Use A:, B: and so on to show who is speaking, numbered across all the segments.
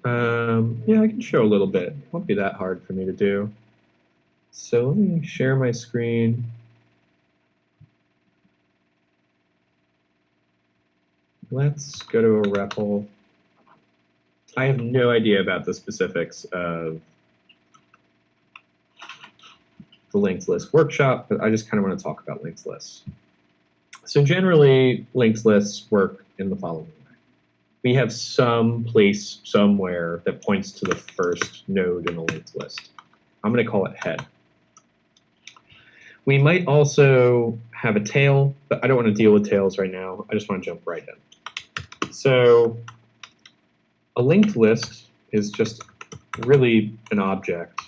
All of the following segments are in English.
A: Yeah, I can show a little bit. Won't be that hard for me to do. So let me share my screen. Let's go to a REPL. I have no idea about the specifics of the linked list workshop, but I just kind of want to talk about linked lists. So generally, linked lists work in the following way. We have some place somewhere that points to the first node in a linked list. I'm going to call it head. We might also have a tail, but I don't want to deal with tails right now. I just want to jump right in. So a linked list is just really an object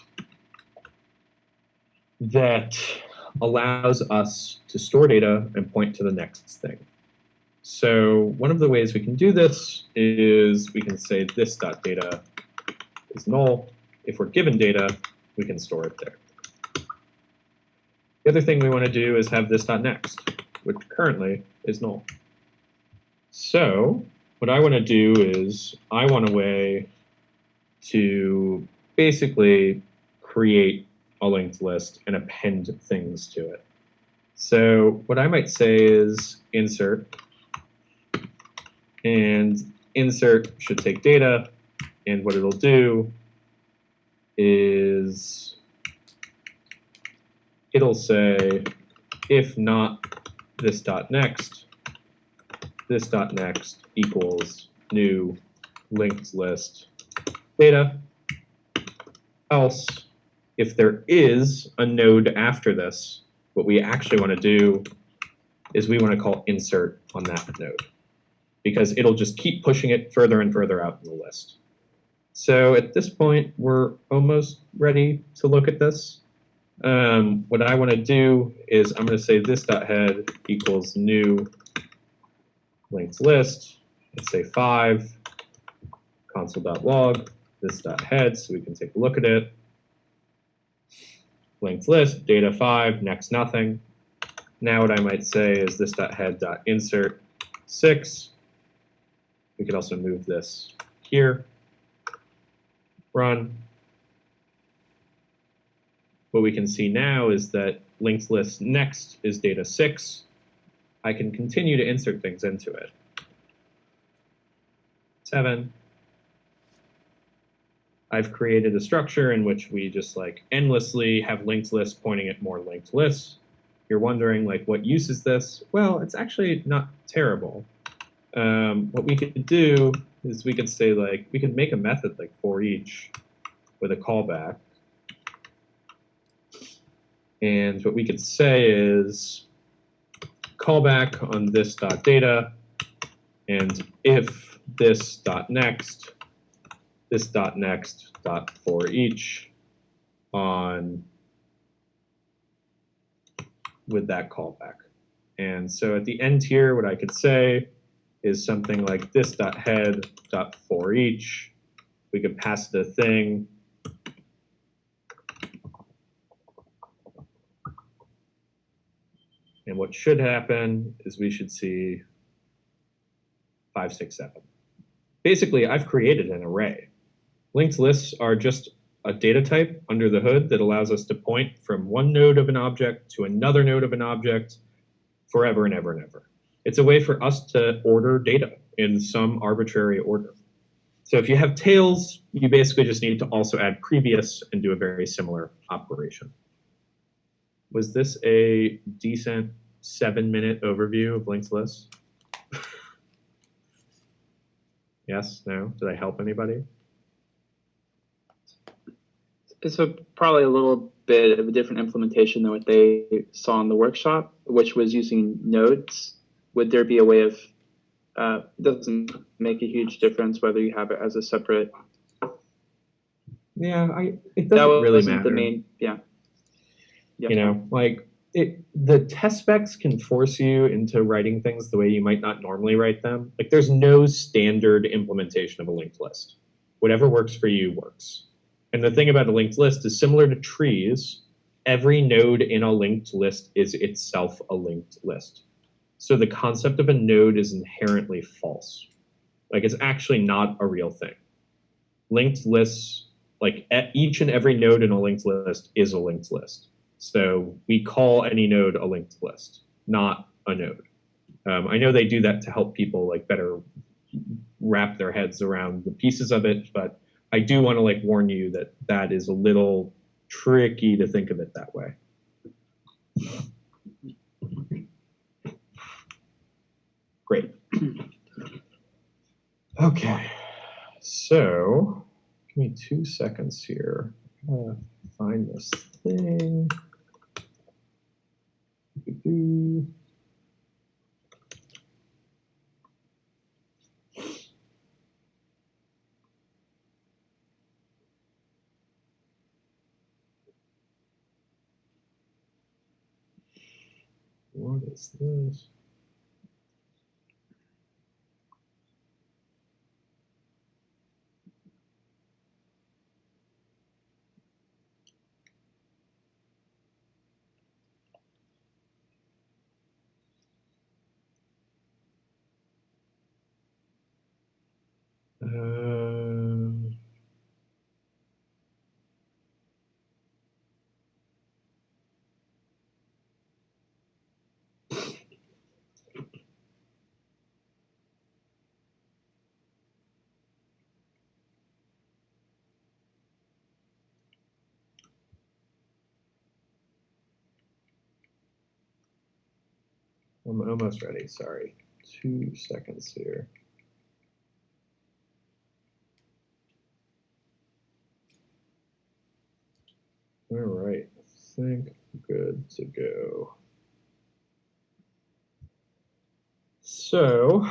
A: that allows us to store data and point to the next thing. So one of the ways we can do this is we can say this.data is null. If we're given data, we can store it there. The other thing we want to do is have this.next, which currently is null. So what I want to do is I want a way to basically create a linked list and append things to it. So what I might say is insert, and insert should take data, and what it'll do is it'll say if not this.next equals new linked list data. Else, if there is a node after this, what we actually want to do is we want to call insert on that node, because it'll just keep pushing it further and further out in the list. So at this point, we're almost ready to look at this. What I want to do is I'm going to say this.head equals new linked list. Let's say 5, console.log, this.head, so we can take a look at it. Linked list, data 5, next nothing. Now what I might say is this.head.insert 6. We could also move this here. Run. What we can see now is that linked list next is data 6. I can continue to insert things into it. 7. I've created a structure in which we just like endlessly have linked lists pointing at more linked lists. You're wondering like, what use is this? Well, it's actually not terrible. What we could do is we could say like, we could make a method like for each with a callback. And what we could say is callback on this.data, and if this.next for each on with that callback. And so at the end here, what I could say is something like this.head.for each. We could pass it a thing. And what should happen is we should see 5, 6, 7. Basically, I've created an array. Linked lists are just a data type under the hood that allows us to point from one node of an object to another node of an object forever and ever and ever. It's a way for us to order data in some arbitrary order. So if you have tails, you basically just need to also add previous and do a very similar operation. Was this a decent 7-minute overview of linked lists? Yes, no? Did I help anybody?
B: So probably a little bit of a different implementation than what they saw in the workshop, which was using nodes. Would there be a way of, it doesn't make a huge difference whether you have it as a separate.
A: Yeah, it doesn't really matter.
B: The main, yeah.
A: Yep. You know, like the test specs can force you into writing things the way you might not normally write them. Like there's no standard implementation of a linked list. Whatever works for you works. And the thing about a linked list is similar to trees, every node in a linked list is itself a linked list. So the concept of a node is inherently false. Like it's actually not a real thing. linked lists, like each and every node in a linked list is a linked list. So we call any node a linked list, not a node. I know they do that to help people like better wrap their heads around the pieces of it, but I do want to like warn you that that is a little tricky to think of it that way. Great. Okay, so give me 2 seconds here. I'm gonna find this thing. What is this? I'm almost ready, sorry. 2 seconds here. All right, I think good to go. So,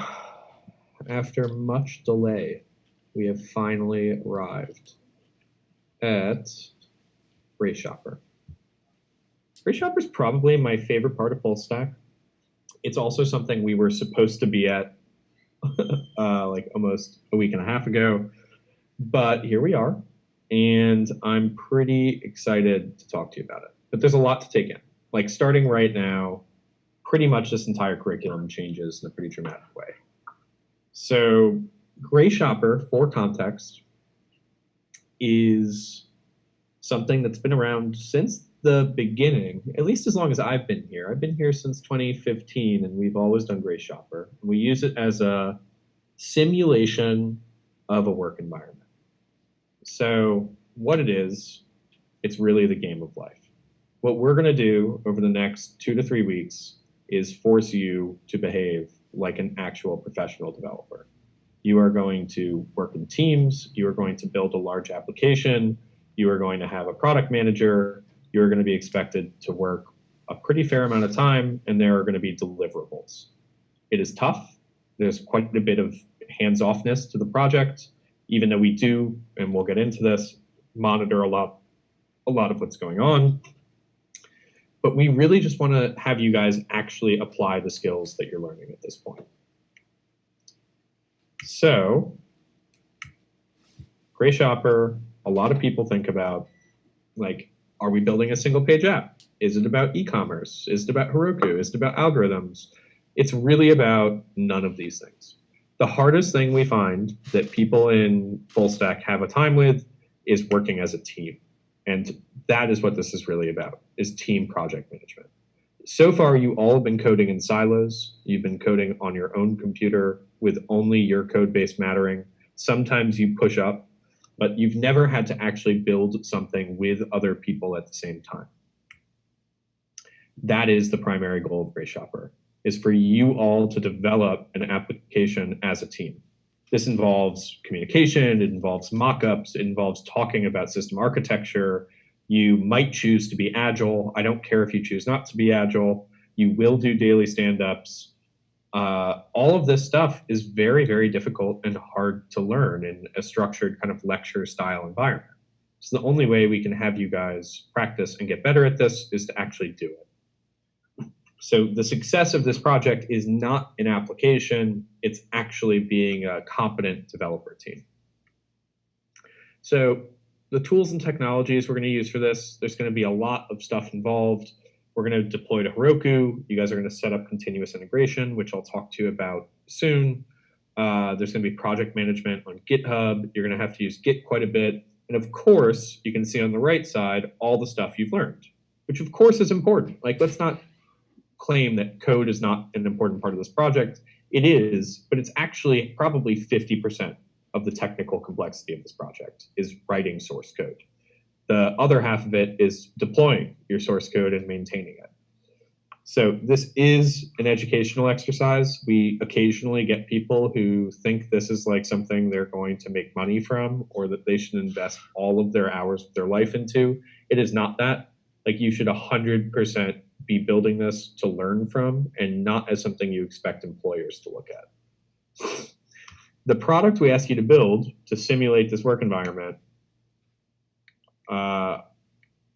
A: after much delay, we have finally arrived at Gray Shopper. Gray Shopper is probably my favorite part of full stack. It's also something we were supposed to be at like almost a week and a half ago, but here we are, and I'm pretty excited to talk to you about it. But there's a lot to take in. Like starting right now, pretty much this entire curriculum changes in a pretty dramatic way. So Gray Shopper, for context, is something that's been around since the beginning, at least as long as I've been here. I've been here since 2015, and we've always done Gray Shopper. We use it as a simulation of a work environment. So what it is, it's really the game of life. What we're going to do over the next 2 to 3 weeks is force you to behave like an actual professional developer. You are going to work in teams. You are going to build a large application. You are going to have a product manager. You're going to be expected to work a pretty fair amount of time, and there are going to be deliverables. It is tough. There's quite a bit of hands-offness to the project, even though we do, and we'll get into this, monitor a lot of what's going on. But we really just want to have you guys actually apply the skills that you're learning at this point. So, Gray Shopper, a lot of people think about, like, are we building a single page app? Is it about e-commerce? Is it about Heroku? Is it about algorithms? It's really about none of these things. The hardest thing we find that people in full stack have a time with is working as a team. And that is what this is really about, is team project management. So far, you all have been coding in silos. You've been coding on your own computer with only your code base mattering. Sometimes you push up, but you've never had to actually build something with other people at the same time. That is the primary goal of Gray Shopper, is for you all to develop an application as a team. This involves communication, it involves mockups, it involves talking about system architecture. You might choose to be agile. I don't care if you choose not to be agile. You will do daily stand-ups. All of this stuff is very, very difficult and hard to learn in a structured kind of lecture style environment. So the only way we can have you guys practice and get better at this is to actually do it. So the success of this project is not an application, it's actually being a competent developer team. So the tools and technologies we're going to use for this, there's going to be a lot of stuff involved. We're going to deploy to Heroku. You guys are going to set up continuous integration, which I'll talk to you about soon. There's going to be project management on GitHub. You're going to have to use Git quite a bit. And of course, you can see on the right side all the stuff you've learned, which of course is important. Like, let's not claim that code is not an important part of this project. It is, but it's actually probably 50% of the technical complexity of this project is writing source code. The other half of it is deploying your source code and maintaining it. So this is an educational exercise. We occasionally get people who think this is like something they're going to make money from, or that they should invest all of their hours of their life into. It is not that. Like, you should 100% be building this to learn from, and not as something you expect employers to look at. The product we ask you to build to simulate this work environment, I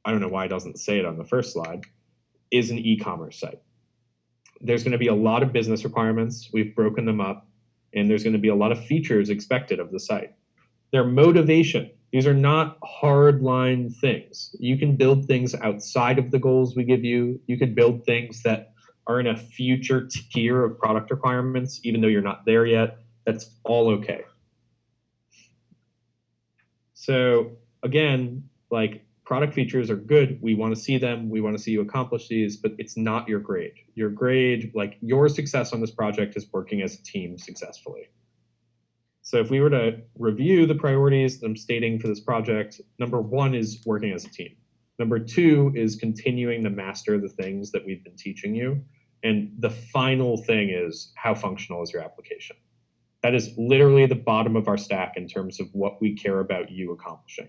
A: don't know why it doesn't say it on the first slide, is an e-commerce site. There's going to be a lot of business requirements. We've broken them up, and there's going to be a lot of features expected of the site. Their motivation. These are not hard-line things. You can build things outside of the goals we give you. You can build things that are in a future tier of product requirements, even though you're not there yet. That's all okay. So again, like, product features are good. We want to see them. We want to see you accomplish these, but it's not your grade. Your grade, like, your success on this project is working as a team successfully. So if we were to review the priorities that I'm stating for this project, number one is working as a team. Number two is continuing to master the things that we've been teaching you. And the final thing is, how functional is your application? That is literally the bottom of our stack in terms of what we care about you accomplishing.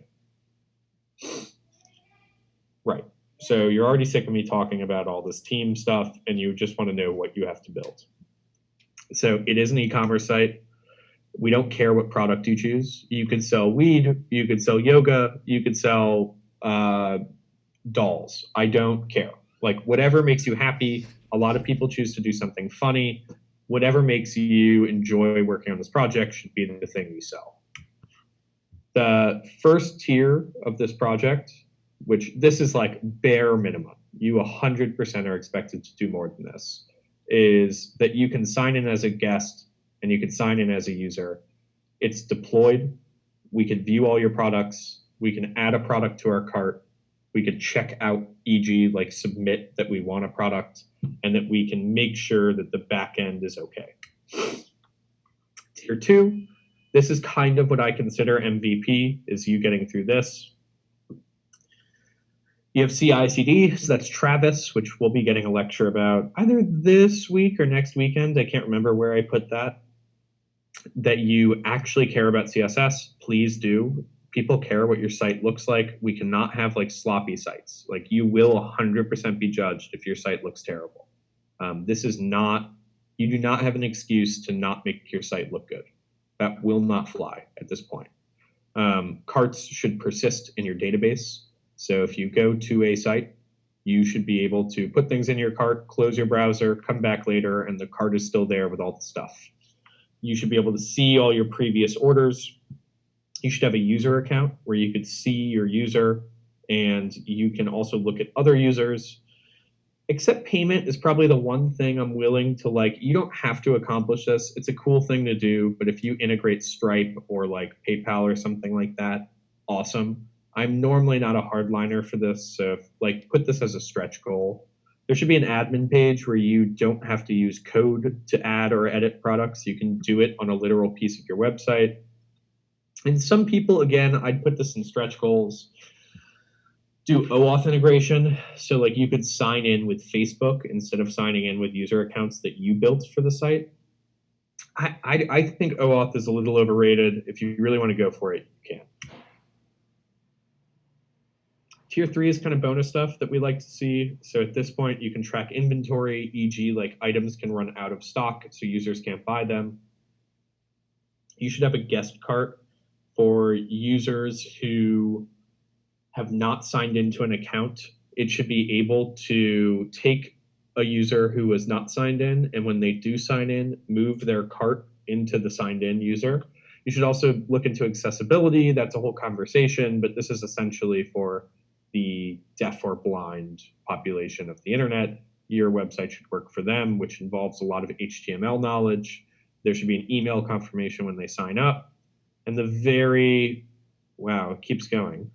A: Right. So you're already sick of me talking about all this team stuff, and you just want to know what you have to build. So it is an e-commerce site. We don't care what product you choose. You could sell weed, you could sell yoga, you could sell dolls. I don't care. Like, whatever makes you happy. A lot of people choose to do something funny. Whatever makes you enjoy working on this project should be the thing we sell. The first tier of this project, which this is like bare minimum, you 100% are expected to do more than this, is that you can sign in as a guest and you can sign in as a user. It's deployed. We could view all your products. We can add a product to our cart. We could check out, e.g., like submit that we want a product, and that we can make sure that the back end is okay. Tier two, this is kind of what I consider MVP, is you getting through this. You have CI/CD, so that's Travis, which we'll be getting a lecture about either this week or next weekend. I can't remember where I put that. That you actually care about CSS, please do. People care what your site looks like. We cannot have like sloppy sites. Like, you will 100% be judged if your site looks terrible. This is not, you do not have an excuse to not make your site look good. That will not fly at this point. Carts should persist in your database. So if you go to a site, you should be able to put things in your cart, close your browser, come back later, and the cart is still there with all the stuff. You should be able to see all your previous orders. You should have a user account where you could see your user, and you can also look at other users. Accept payment is probably the one thing I'm willing to, like, you don't have to accomplish this. It's a cool thing to do, but if you integrate Stripe or like PayPal or something like that, awesome. I'm normally not a hardliner for this, so like, put this as a stretch goal. There should be an admin page where you don't have to use code to add or edit products. You can do it on a literal piece of your website. And some people, again, I'd put this in stretch goals, do OAuth integration. So like, you could sign in with Facebook instead of signing in with user accounts that you built for the site. I think OAuth is a little overrated. If you really want to go for it, you can. Tier 3 is kind of bonus stuff that we like to see. So at this point, you can track inventory, e.g. like items can run out of stock, so users can't buy them. You should have a guest cart for users who have not signed into an account. It should be able to take a user who was not signed in, and when they do sign in, move their cart into the signed in user. You should also look into accessibility. That's a whole conversation, but this is essentially for the deaf or blind population of the internet. Your website should work for them, which involves a lot of HTML knowledge. There should be an email confirmation when they sign up. And the very, wow, it keeps going.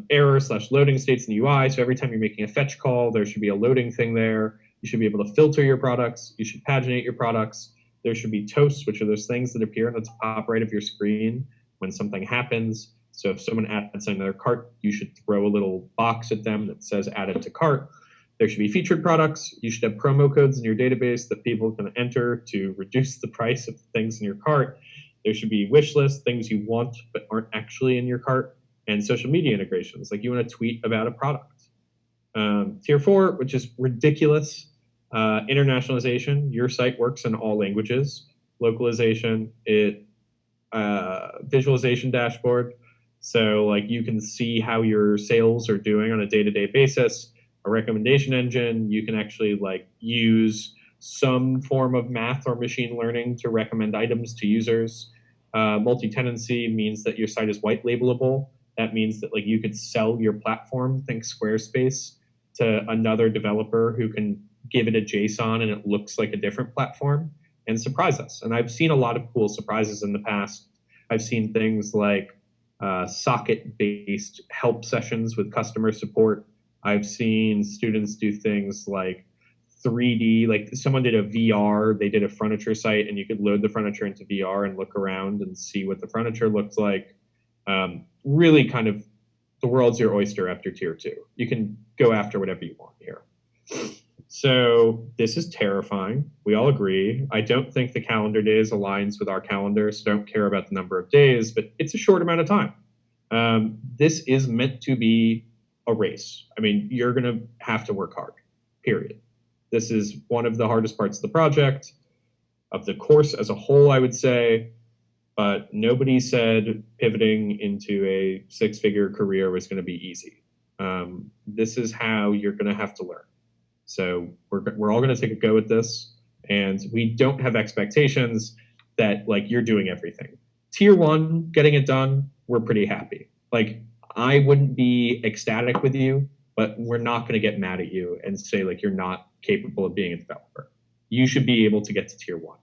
A: Error/loading states in the UI. So every time you're making a fetch call, there should be a loading thing there. You should be able to filter your products. You should paginate your products. There should be toasts, which are those things that appear on the top right of your screen when something happens. So if someone adds something to their cart, you should throw a little box at them that says added to cart. There should be featured products. You should have promo codes in your database that people can enter to reduce the price of things in your cart. There should be wish lists, things you want but aren't actually in your cart, and social media integrations, like you want to tweet about a product. Tier 4, which is ridiculous, internationalization. Your site works in all languages. Localization, visualization dashboard. So like you can see how your sales are doing on a day-to-day basis. A recommendation engine, you can actually like use some form of math or machine learning to recommend items to users. Multi-tenancy means that your site is white labelable. That means that like you could sell your platform, think Squarespace, to another developer who can give it a JSON and it looks like a different platform and surprise us. And I've seen a lot of cool surprises in the past. I've seen things like socket-based help sessions with customer support. I've seen students do things like 3D, like someone did a VR, they did a furniture site and you could load the furniture into VR and look around and see what the furniture looks like. Really kind of the world's your oyster after tier 2. You can go after whatever you want here. So this is terrifying. We all agree. I don't think the calendar days aligns with our calendar, so don't care about the number of days, but it's a short amount of time. This is meant to be a race. I mean, you're going to have to work hard, period. This is one of the hardest parts of the project, of the course as a whole, I would say. But nobody said pivoting into a 6-figure career was going to be easy. This is how you're going to have to learn. So we're all going to take a go at this, and we don't have expectations that like you're doing everything. Tier 1, getting it done, we're pretty happy. Like I wouldn't be ecstatic with you, but we're not going to get mad at you and say like you're not capable of being a developer. You should be able to get to tier 1.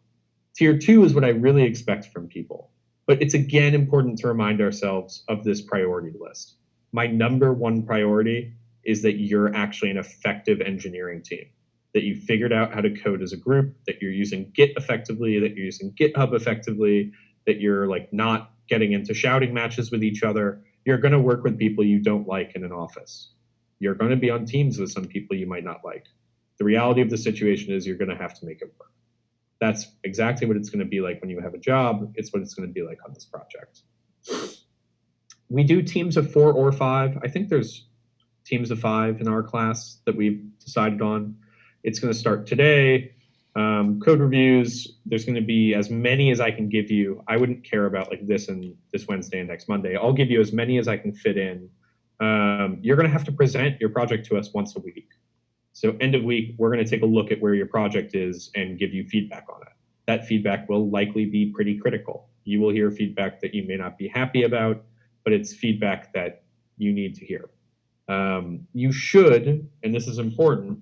A: Tier 2 is what I really expect from people. But it's again important to remind ourselves of this priority list. My number one priority is that you're actually an effective engineering team, that you figured out how to code as a group, that you're using Git effectively, that you're using GitHub effectively, that you're like not getting into shouting matches with each other. You're going to work with people you don't like in an office. You're going to be on teams with some people you might not like. The reality of the situation is you're going to have to make it work. That's exactly what it's going to be like when you have a job. It's what it's going to be like on this project. We do teams of 4 or 5. I think there's teams of 5 in our class that we've decided on. It's going to start today. Code reviews, there's going to be as many as I can give you. I wouldn't care about like this and this Wednesday and next Monday. I'll give you as many as I can fit in. You're going to have to present your project to us once a week. So end of week, we're going to take a look at where your project is and give you feedback on it. That feedback will likely be pretty critical. You will hear feedback that you may not be happy about, but it's feedback that you need to hear. You should, and this is important,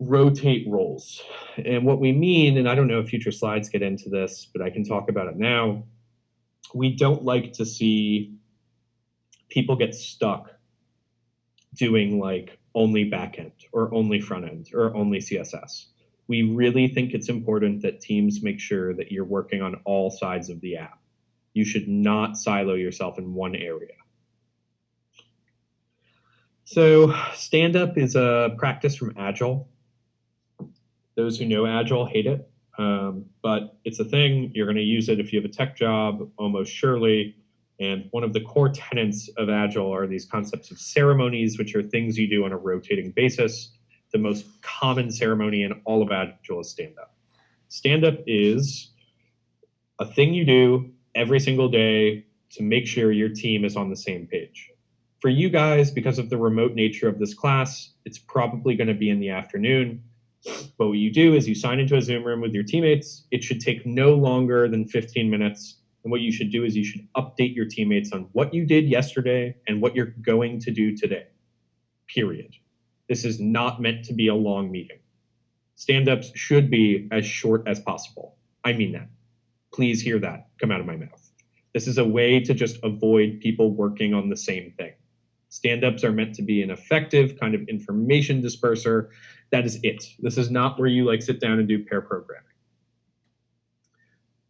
A: rotate roles. And what we mean, and I don't know if future slides get into this, but I can talk about it now. We don't like to see people get stuck doing like only backend or only front end or only CSS. We really think it's important that teams make sure that you're working on all sides of the app. You should not silo yourself in one area. So stand-up is a practice from Agile. Those who know Agile hate it, but it's a thing. You're going to use it if you have a tech job, almost surely. And one of the core tenets of Agile are these concepts of ceremonies, which are things you do on a rotating basis. The most common ceremony in all of Agile is stand-up. Stand-up is a thing you do every single day to make sure your team is on the same page. For you guys, because of the remote nature of this class, it's probably going to be in the afternoon. But what you do is you sign into a Zoom room with your teammates. It should take no longer than 15 minutes. And what you should do is you should update your teammates on what you did yesterday and what you're going to do today, period. This is not meant to be a long meeting. Stand-ups should be as short as possible. I mean that. Please hear that come out of my mouth. This is a way to just avoid people working on the same thing. Stand-ups are meant to be an effective kind of information disperser. That is it. This is not where you like sit down and do pair programming.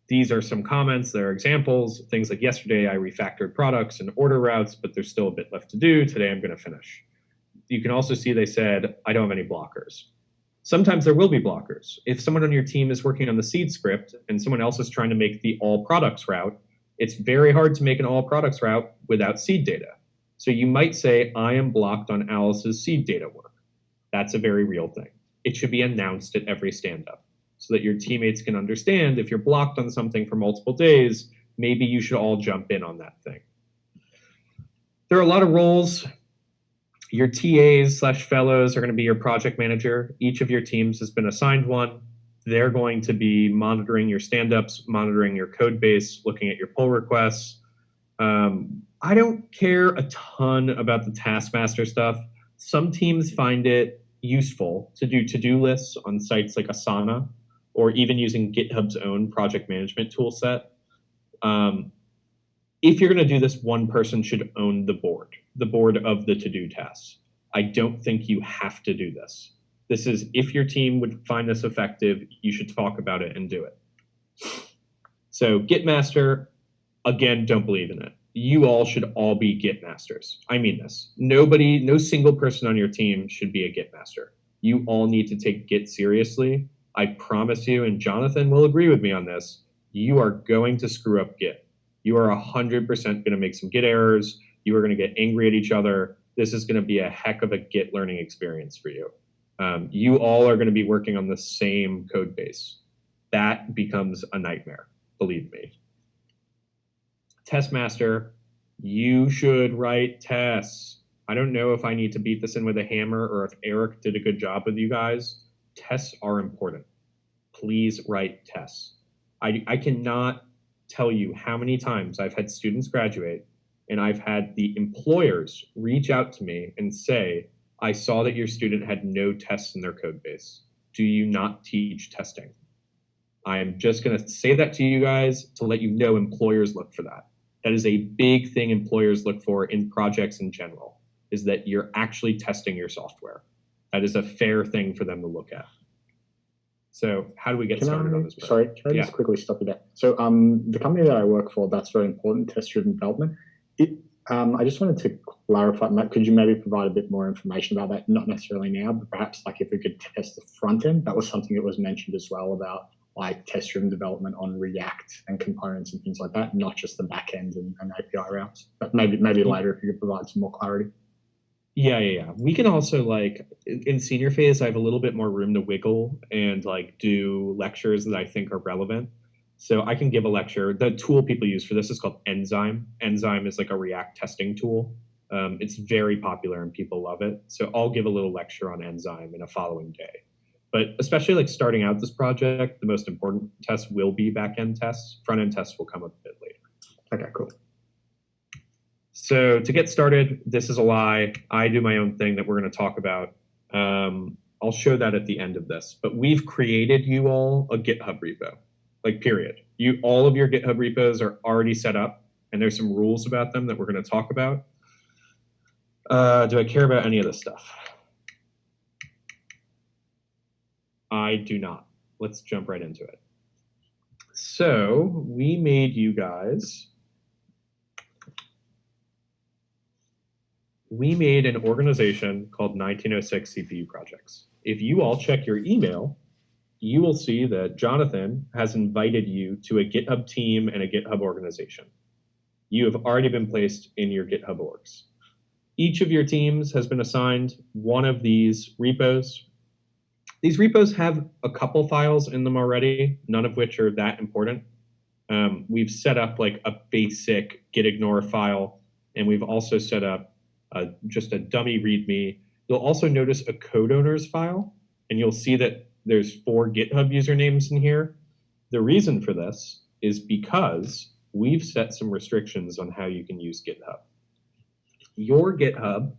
A: These are some comments. There are examples. Things like yesterday I refactored products and order routes, but there's still a bit left to do. Today I'm going to finish. You can also see they said, I don't have any blockers. Sometimes there will be blockers. If someone on your team is working on the seed script and someone else is trying to make the all products route, it's very hard to make an all products route without seed data. So you might say, I am blocked on Alice's seed data work. That's a very real thing. It should be announced at every stand-up so that your teammates can understand if you're blocked on something for multiple days, maybe you should all jump in on that thing. There are a lot of roles. Your TAs/fellows are going to be your project manager. Each of your teams has been assigned one. They're going to be monitoring your stand-ups, monitoring your code base, looking at your pull requests. I don't care a ton about the Taskmaster stuff. Some teams find it useful to do to-do lists on sites like Asana or even using GitHub's own project management tool set. If you're going to do this, one person should own the board of the to-do tasks. I don't think you have to do this. This is, if your team would find this effective, you should talk about it and do it. So Gitmaster, again, don't believe in it. You all should all be Git masters. I mean this. No single person on your team should be a Git master. You all need to take Git seriously. I promise you, and Jonathan will agree with me on this, you are going to screw up Git. You are 100% going to make some Git errors. You are going to get angry at each other. This is going to be a heck of a Git learning experience for you. You all are going to be working on the same code base. That becomes a nightmare, believe me. Testmaster, you should write tests. I don't know if I need to beat this in with a hammer or if Eric did a good job with you guys. Tests are important. Please write tests. I cannot tell you how many times I've had students graduate and I've had the employers reach out to me and say, I saw that your student had no tests in their code base. Do you not teach testing? I'm just going to say that to you guys to let you know employers look for that. That is a big thing employers look for in projects in general, is that you're actually testing your software. That is a fair thing for them to look at. So how do we get started on this?
C: Sorry, can I just quickly stop you there? So the company that I work for, that's very important, test-driven development. I just wanted to clarify, could you maybe provide a bit more information about that? Not necessarily now, but perhaps like if we could test the front end. That was something that was mentioned as well about like test-driven development on React and components and things like that, not just the back end and API routes. But maybe later if you could provide some more clarity.
A: Yeah. We can also like in senior phase, I have a little bit more room to wiggle and like do lectures that I think are relevant. So I can give a lecture. The tool people use for this is called Enzyme. Enzyme is like a React testing tool. It's very popular and people love it. So I'll give a little lecture on Enzyme in a following day. But especially like starting out this project, the most important tests will be back-end tests. Front-end tests will come a bit later.
C: Okay, cool.
A: So to get started, this is a lie. I do my own thing that we're going to talk about. I'll show that at the end of this. But we've created you all a GitHub repo, like period. All of your GitHub repos are already set up, and there's some rules about them that we're going to talk about. Do I care about any of this stuff? I do not. Let's jump right into it. So we made you guys. We made an organization called 1906 CPU Projects. If you all check your email, you will see that Jonathan has invited you to a GitHub team and a GitHub organization. You have already been placed in your GitHub orgs. Each of your teams has been assigned one of these repos. These repos have a couple files in them already, none of which are that important. We've set up like a basic gitignore file, and we've also set up just a dummy README. You'll also notice a code owners file, and you'll see that there's 4 GitHub usernames in here. The reason for this is because we've set some restrictions on how you can use GitHub. Your GitHub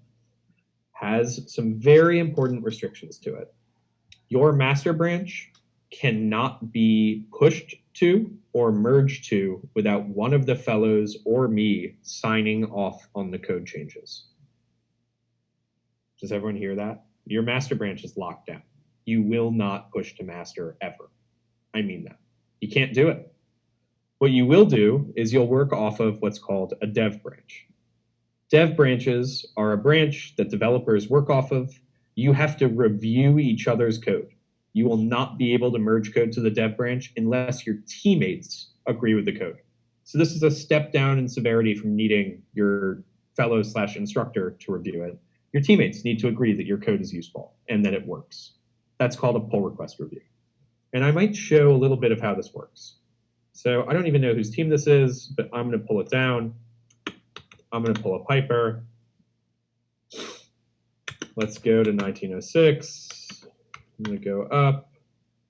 A: has some very important restrictions to it. Your master branch cannot be pushed to or merged to without one of the fellows or me signing off on the code changes. Does everyone hear that? Your master branch is locked down. You will not push to master ever. I mean that. You can't do it. What you will do is you'll work off of what's called a dev branch. Dev branches are a branch that developers work off of. You have to review each other's code. You will not be able to merge code to the dev branch unless your teammates agree with the code. So this is a step down in severity from needing your fellow/instructor to review it. Your teammates need to agree that your code is useful and that it works. That's called a pull request review. And I might show a little bit of how this works. So I don't even know whose team this is, but I'm going to pull it down. I'm going to pull a Piper. Let's go to 1906. I'm going to go up.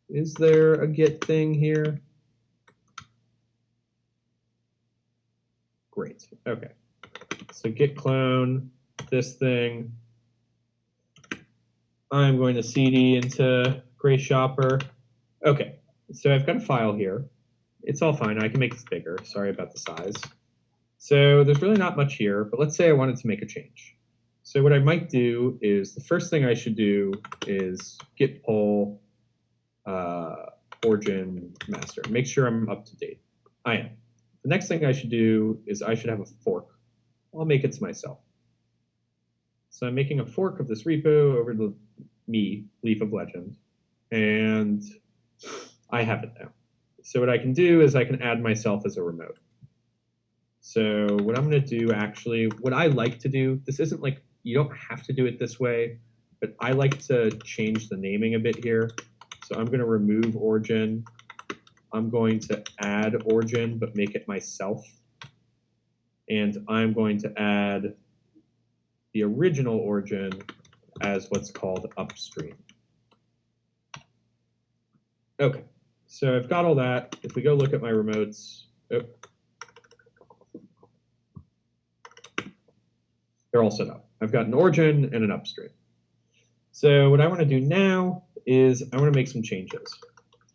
A: Is there a Git thing here? Great. Okay. So Git clone this thing. I'm going to cd into Gray Shopper. Okay. So I've got a file here. It's all fine. I can make this bigger. Sorry about the size. So there's really not much here, but let's say I wanted to make a change. So what I might do is the first thing I should do is git pull origin master. Make sure I'm up to date. I am. The next thing I should do is I should have a fork. I'll make it to myself. So I'm making a fork of this repo over to me, Leaf of Legend, and I have it now. So what I can do is I can add myself as a remote. So what I'm going to do actually, what I like to do, this isn't like, you don't have to do it this way, but I like to change the naming a bit here. So I'm going to remove origin. I'm going to add origin, but make it myself. And I'm going to add the original origin as what's called upstream. Okay, so I've got all that. If we go look at my remotes, they're all set up. I've got an origin and an upstream. So what I want to do now is I want to make some changes.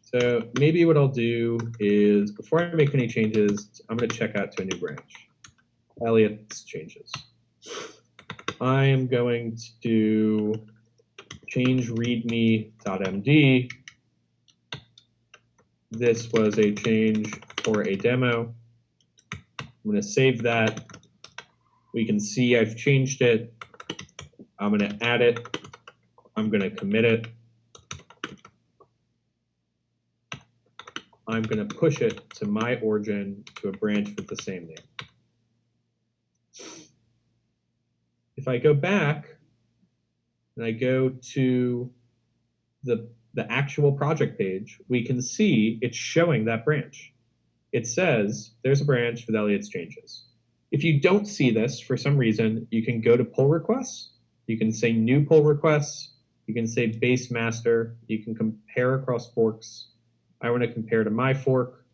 A: So maybe what I'll do is before I make any changes, I'm going to check out to a new branch. Elliot's changes. I am going to change readme.md. This was a change for a demo. I'm going to save that. We can see I've changed it. I'm going to add it. I'm going to commit it. I'm going to push it to my origin to a branch with the same name. If I go back and I go to the actual project page, we can see it's showing that branch. It says there's a branch with Elliot's changes. If you don't see this for some reason, you can go to pull requests. You can say new pull requests. You can say base master. You can compare across forks. I want to compare to my fork.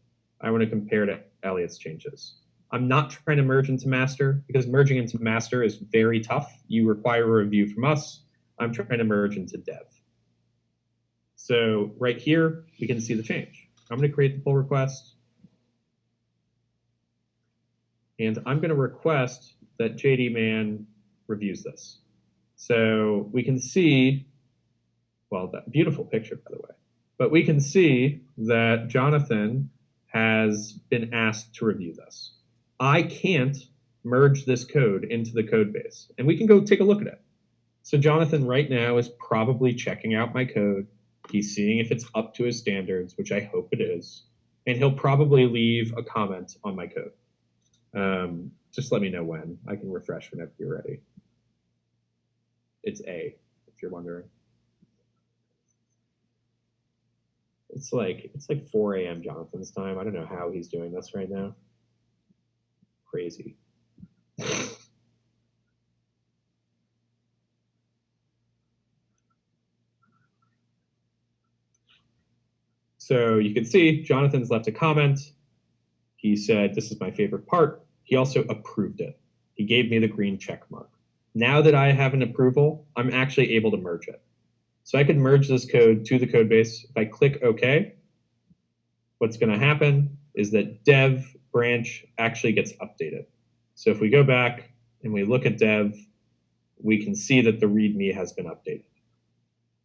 A: I want to compare to Elliot's changes. I'm not trying to merge into master because merging into master is very tough. You require a review from us. I'm trying to merge into dev. So right here, we can see the change. I'm going to create the pull request. And I'm going to request that JD Man reviews this. So we can see, well, that beautiful picture, by the way. But we can see that Jonathan has been asked to review this. I can't merge this code into the code base. And we can go take a look at it. So Jonathan right now is probably checking out my code. He's seeing if it's up to his standards, which I hope it is. And he'll probably leave a comment on my code. Just let me know when. I can refresh whenever you're ready. It's A, if you're wondering. It's like 4 a.m. Jonathan's time. I don't know how he's doing this right now. Crazy. So you can see Jonathan's left a comment. He said, this is my favorite part. He also approved it. He gave me the green check mark. Now that I have an approval, I'm actually able to merge it. So I could merge this code to the code base. If I click OK, what's going to happen is that dev branch actually gets updated. So if we go back and we look at dev, we can see that the README has been updated.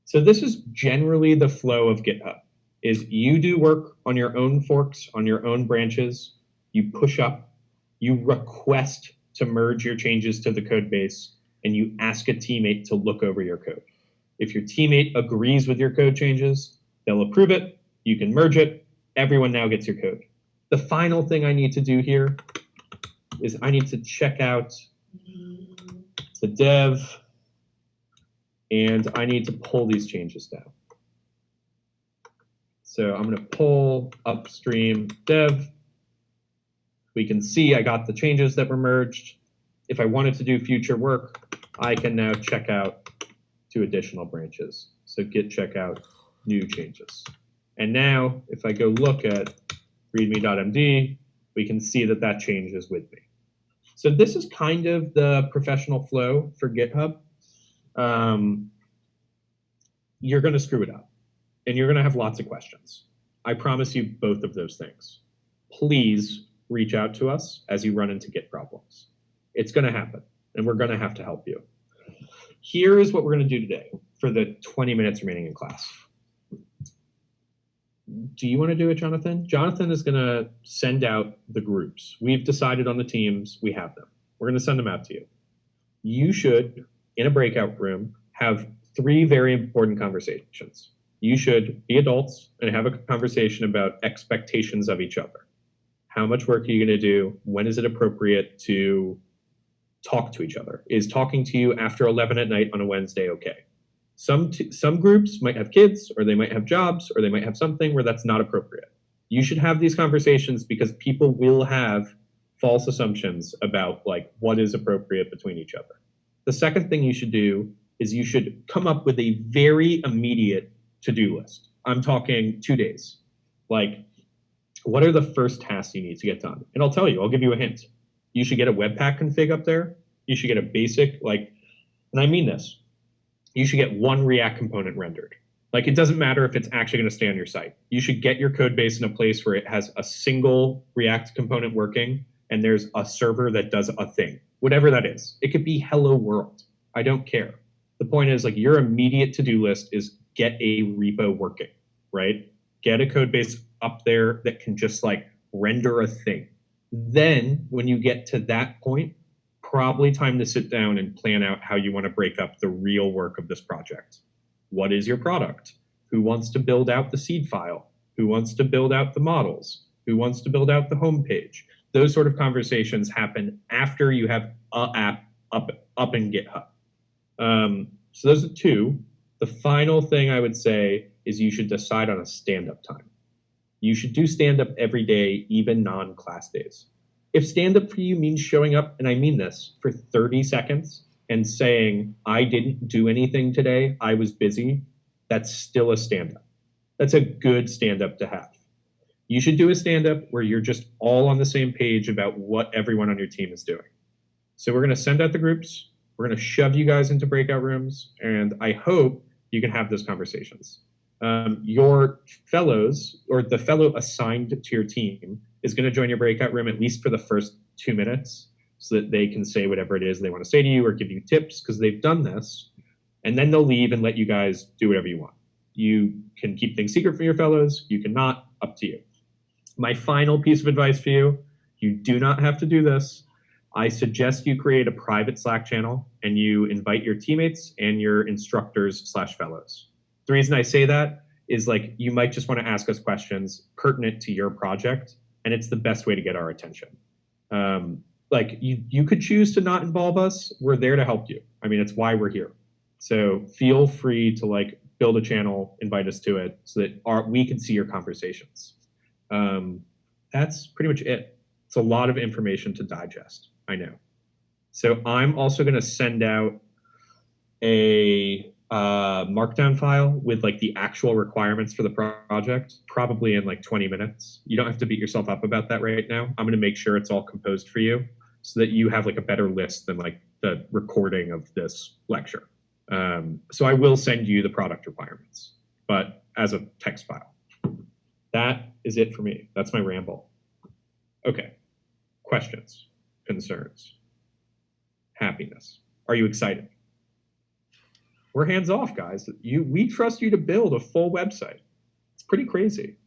A: So this is generally the flow of GitHub, is you do work on your own forks, on your own branches, you push up, you request to merge your changes to the code base, and you ask a teammate to look over your code. If your teammate agrees with your code changes, they'll approve it, you can merge it, everyone now gets your code. The final thing I need to do here is I need to check out the dev, and I need to pull these changes down. So I'm going to pull upstream dev. We can see I got the changes that were merged. If I wanted to do future work, I can now check out to additional branches. So git checkout new changes. And now if I go look at readme.md, we can see that that change is with me. So this is kind of the professional flow for GitHub. You're going to screw it up, and you're going to have lots of questions. I promise you both of those things. Please reach out to us as you run into Git problems. It's going to happen, and we're going to have to help you. Here is what we're going to do today for the 20 minutes remaining in class. Do you want to do it, Jonathan? Jonathan is going to send out the groups. We've decided on the teams. We have them. We're going to send them out to you. You should, in a breakout room, have 3 very important conversations. You should be adults and have a conversation about expectations of each other. How much work are you going to do? When is it appropriate to talk to each other? Is talking to you after 11 at night on a Wednesday okay? Some groups might have kids, or they might have jobs, or they might have something where that's not appropriate. You should have these conversations because people will have false assumptions about like what is appropriate between each other. The second thing you should do is you should come up with a very immediate to-do list. I'm talking 2 days. Like, what are the first tasks you need to get done? And I'll tell you, I'll give you a hint. You should get a Webpack config up there. You should get a basic, like, and I mean this, you should get 1 React component rendered. Like, it doesn't matter if it's actually going to stay on your site. You should get your code base in a place where it has a single React component working, and there's a server that does a thing, whatever that is. It could be hello world. I don't care. The point is, like, your immediate to-do list is get a repo working, right? Get a code base up there that can just like render a thing. Then when you get to that point, probably time to sit down and plan out how you want to break up the real work of this project. What is your product? Who wants to build out the seed file? Who wants to build out the models? Who wants to build out the homepage? Those sort of conversations happen after you have an app up in GitHub. So those are 2. The final thing I would say is you should decide on a stand-up time. You should do stand-up every day, even non-class days. If stand-up for you means showing up, and I mean this, for 30 seconds and saying, I didn't do anything today, I was busy, that's still a stand-up. That's a good stand-up to have. You should do a stand-up where you're just all on the same page about what everyone on your team is doing. So we're going to send out the groups. We're going to shove you guys into breakout rooms, and I hope you can have those conversations. Your fellows, or the fellow assigned to your team, is going to join your breakout room at least for the first 2 minutes so that they can say whatever it is they want to say to you or give you tips because they've done this. And then they'll leave and let you guys do whatever you want. You can keep things secret from your fellows. You cannot, up to you. My final piece of advice for you, you do not have to do this. I suggest you create a private Slack channel and you invite your teammates and your instructors/fellows. The reason I say that is like you might just want to ask us questions pertinent to your project, and it's the best way to get our attention. Like you could choose to not involve us. We're there to help you. I mean, it's why we're here. So feel free to like build a channel, invite us to it so that we can see your conversations. That's pretty much it. It's a lot of information to digest, I know. So I'm also going to send out a markdown file with like the actual requirements for the project, probably in like 20 minutes. You don't have to beat yourself up about that right now. I'm going to make sure it's all composed for you so that you have like a better list than like the recording of this lecture. So I will send you the product requirements, but as a text file. That is it for me. That's my ramble. Okay. Questions, concerns, happiness. Are you excited? We're hands off, guys. We trust you to build a full website. It's pretty crazy.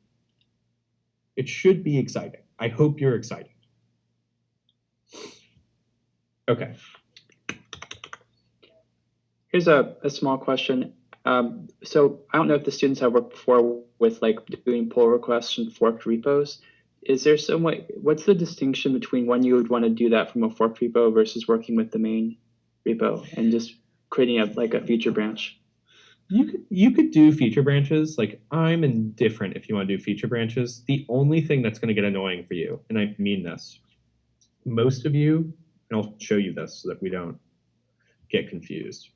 A: It should be exciting. I hope you're excited. Okay.
B: Here's a small question. So I don't know if the students have worked before with like doing pull requests and forked repos. Is there some way, what's the distinction between when you would want to do that from a forked repo versus working with the main repo and just creating a feature branch?
A: You could do feature branches. Like, I'm indifferent if you want to do feature branches. The only thing that's going to get annoying for you, and I mean this, most of you, and I'll show you this so that we don't get confused.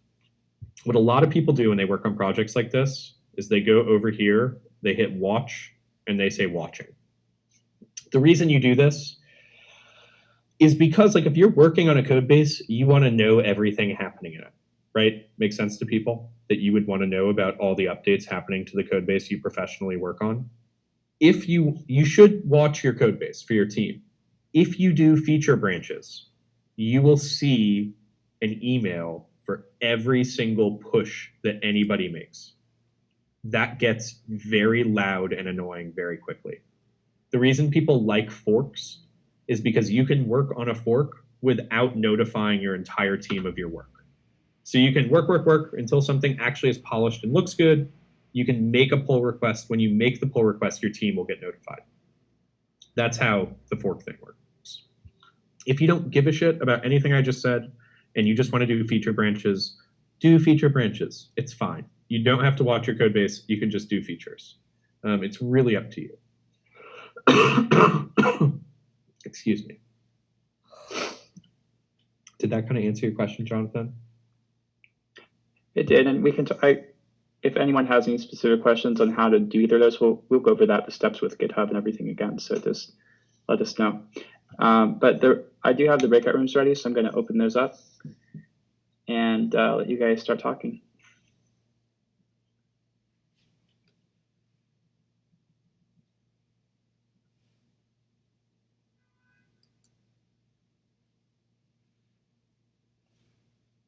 A: What a lot of people do when they work on projects like this is they go over here, they hit watch, and they say watching. The reason you do this is because, like, if you're working on a code base, you want to know everything happening in it, right? Makes sense to people that you would want to know about all the updates happening to the code base you professionally work on. If you should watch your code base for your team. If you do feature branches, you will see an email for every single push that anybody makes. That gets very loud and annoying very quickly. The reason people like forks is because you can work on a fork without notifying your entire team of your work. So you can work until something actually is polished and looks good. You can make a pull request. When you make the pull request, your team will get notified. That's how the fork thing works. If you don't give a shit about anything I just said, and you just want to do feature branches, do feature branches. It's fine. You don't have to watch your code base. You can just do features. It's really up to you. Excuse me. Did that kind of answer your question, Jonathan?
B: It did, and we can. If anyone has any specific questions on how to do either of those, we'll go over that, the steps with GitHub and everything again. So just let us know. But I do have the breakout rooms ready, so I'm going to open those up and let you guys start talking.